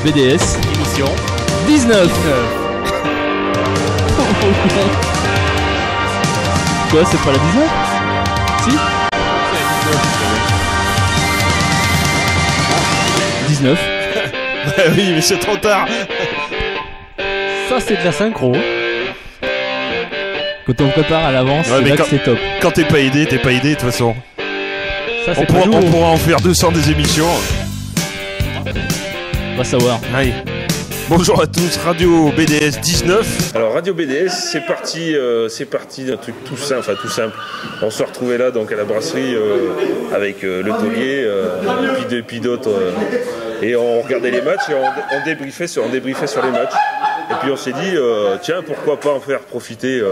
BDS. Émission 19. Quoi, c'est pas la 19? Si 19. Oui, mais c'est trop tard. Ça, c'est de la synchro. Quand on prépare à l'avance, Ouais, c'est mais là que c'est top. Quand t'es pas aidé de toute façon. Ça, On c'est pas nous. pourra en faire 200 des émissions. On va savoir. Allez. Bonjour à tous, Radio BDS 19. Alors Radio BDS, c'est parti d'un truc tout simple. On se retrouvait là donc à la brasserie avec le taulier et puis d'autres et on regardait les matchs et on débriefait sur les matchs. Et puis on s'est dit tiens, pourquoi pas en faire profiter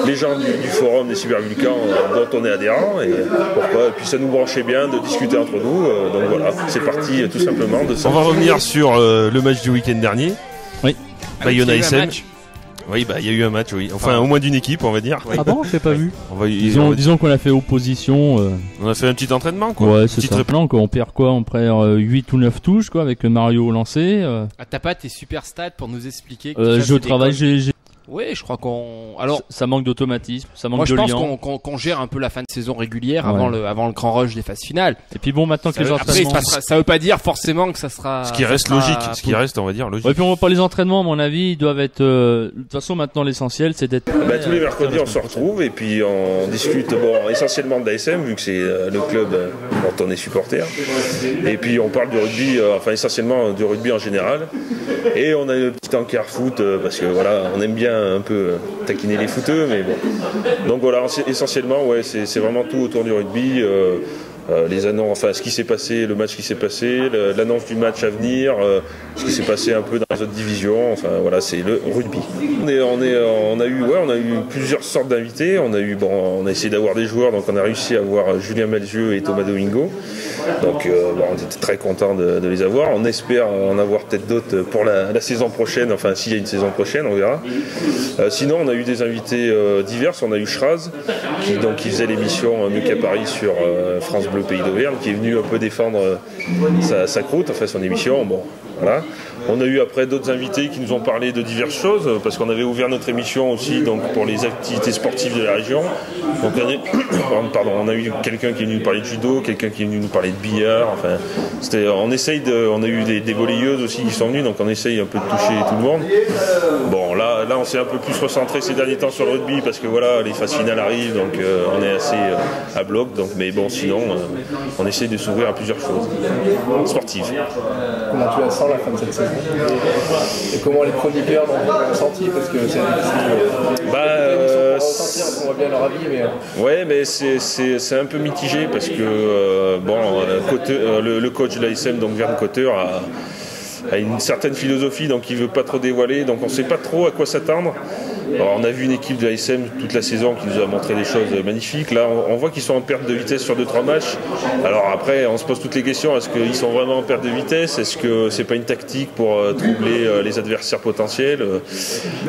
les gens du forum des cybervulcans dont on est adhérent et puis ça nous branchait bien de discuter entre nous. Donc voilà, c'est parti tout simplement de ça. On va revenir sur le match du week-end dernier. Oui. Bayonne SM. Oui, bah il y a eu un match, oui. Enfin, au moins d'une équipe, on va dire. Ah bon, je l'ai pas vu. Disons qu'on a fait opposition. On a fait un petit entraînement, quoi. Ouais, c'est ça. On perd quoi? On perd 8 ou 9 touches, quoi, avec le Mario lancé. Ah, t'as pas tes super stats pour nous expliquer je travaille, Oui, je crois qu'on. Alors, ça manque d'automatisme, ça manque de lien. lien. Moi, je pense qu'on gère un peu la fin de saison régulière avant le grand rush des phases finales. Et puis bon, maintenant que les entraînements. Ça veut pas dire forcément que ça sera. Ce qui reste logique, on va dire logique. Ouais, puis pour les entraînements, à mon avis, ils doivent être. De toute façon, maintenant, l'essentiel, c'est d'être. Tous les mercredis, on se retrouve et puis on discute essentiellement de l'ASM, vu que c'est le club dont on est supporter. Et puis on parle du rugby, essentiellement du rugby en général. Et on a le petit encart foot parce que voilà, on aime bien un peu taquiner les footeux, mais bon. Donc voilà, essentiellement, ouais, c'est vraiment tout autour du rugby. Les annonces, ce qui s'est passé, le match qui s'est passé, l'annonce du match à venir, ce qui s'est passé un peu dans les autres divisions. Enfin voilà, c'est le rugby. On a eu plusieurs sortes d'invités. On a essayé d'avoir des joueurs, donc on a réussi à avoir Julien Malzieu et Thomas Domingo. Donc on était très contents de les avoir. On espère en avoir peut-être d'autres pour la saison prochaine. Enfin, s'il y a une saison prochaine, on verra. Sinon, on a eu des invités divers. On a eu Schraz, qui faisait l'émission Mieux qu'à Paris sur France Bleu Pays d'Auvergne, qui est venu un peu défendre sa croûte, son émission. Bon, voilà. On a eu après d'autres invités qui nous ont parlé de diverses choses, parce qu'on avait ouvert notre émission aussi donc, pour les activités sportives de la région. Donc on a eu quelqu'un qui est venu nous parler de judo, quelqu'un qui est venu nous parler de billard. On a eu des volleyeuses aussi qui sont venues, donc on essaye un peu de toucher tout le monde. Bon, là on s'est un peu plus recentré ces derniers temps sur le rugby, parce que voilà, les phases finales arrivent, donc on est assez à bloc. Donc, mais bon, sinon, on essaie de s'ouvrir à plusieurs choses sportives. Comment tu la sens la fin de cette saison? Et comment les chroniqueurs l'ont senti? Parce que c'est ressentir, on voit bien leur avis, mais... Ouais, mais c'est un peu mitigé, parce que le coach de l'ASM, donc Verne Cotter, a une certaine philosophie, donc il veut pas trop dévoiler, donc on sait pas trop à quoi s'attendre. Alors, on a vu une équipe de l'ASM toute la saison qui nous a montré des choses magnifiques. Là, on voit qu'ils sont en perte de vitesse sur 2-3 matchs. Alors après, on se pose toutes les questions. Est-ce qu'ils sont vraiment en perte de vitesse? Est-ce que c'est pas une tactique pour troubler les adversaires potentiels?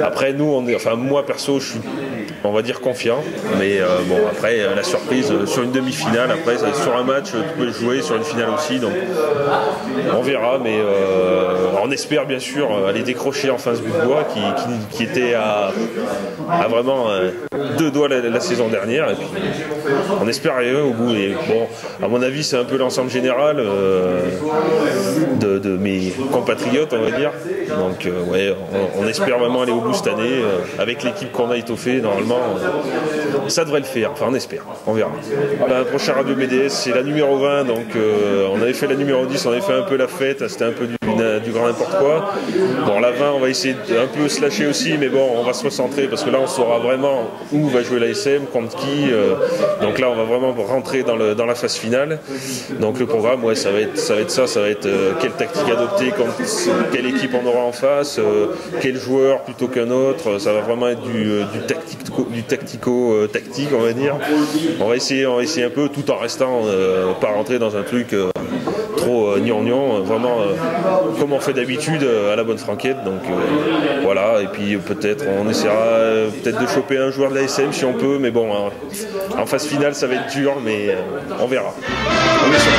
Après, moi perso, je suis, on va dire, confiant. Mais après, la surprise sur une demi-finale, après, sur un match, tu peux jouer, sur une finale aussi. Donc, on verra. Mais on espère bien sûr aller décrocher enfin ce bout de bois qui était à vraiment 2 doigts la saison dernière, et puis on espère arriver au bout. Et bon, à mon avis, c'est un peu l'ensemble général de mes compatriotes, on va dire. Donc on espère vraiment aller au bout cette année avec l'équipe qu'on a étoffée. Normalement, ça devrait le faire. Enfin, on espère, on verra. La prochaine Radio BDS, c'est la numéro 20. Donc on avait fait la numéro 10, on avait fait un peu la fête, c'était un peu du grand n'importe quoi. Bon, la 20, on va essayer un peu se lâcher aussi, mais bon, on va se recentrer, parce que là on saura vraiment où va jouer l'ASM, contre qui. Donc là on va vraiment rentrer dans la phase finale. Donc le programme, ça va être quelle tactique adopter, quelle équipe on aura en face, quel joueur plutôt qu'un autre. Ça va vraiment être du tactico-tactique, on va dire. On va essayer un peu, tout en restant pas rentrer dans un truc trop gnangnan, vraiment comme on fait d'habitude à la bonne franquette. Donc voilà, et puis on essaiera peut-être de choper un joueur de l'ASM si on peut, mais bon, en phase finale ça va être dur, mais on verra. On est sur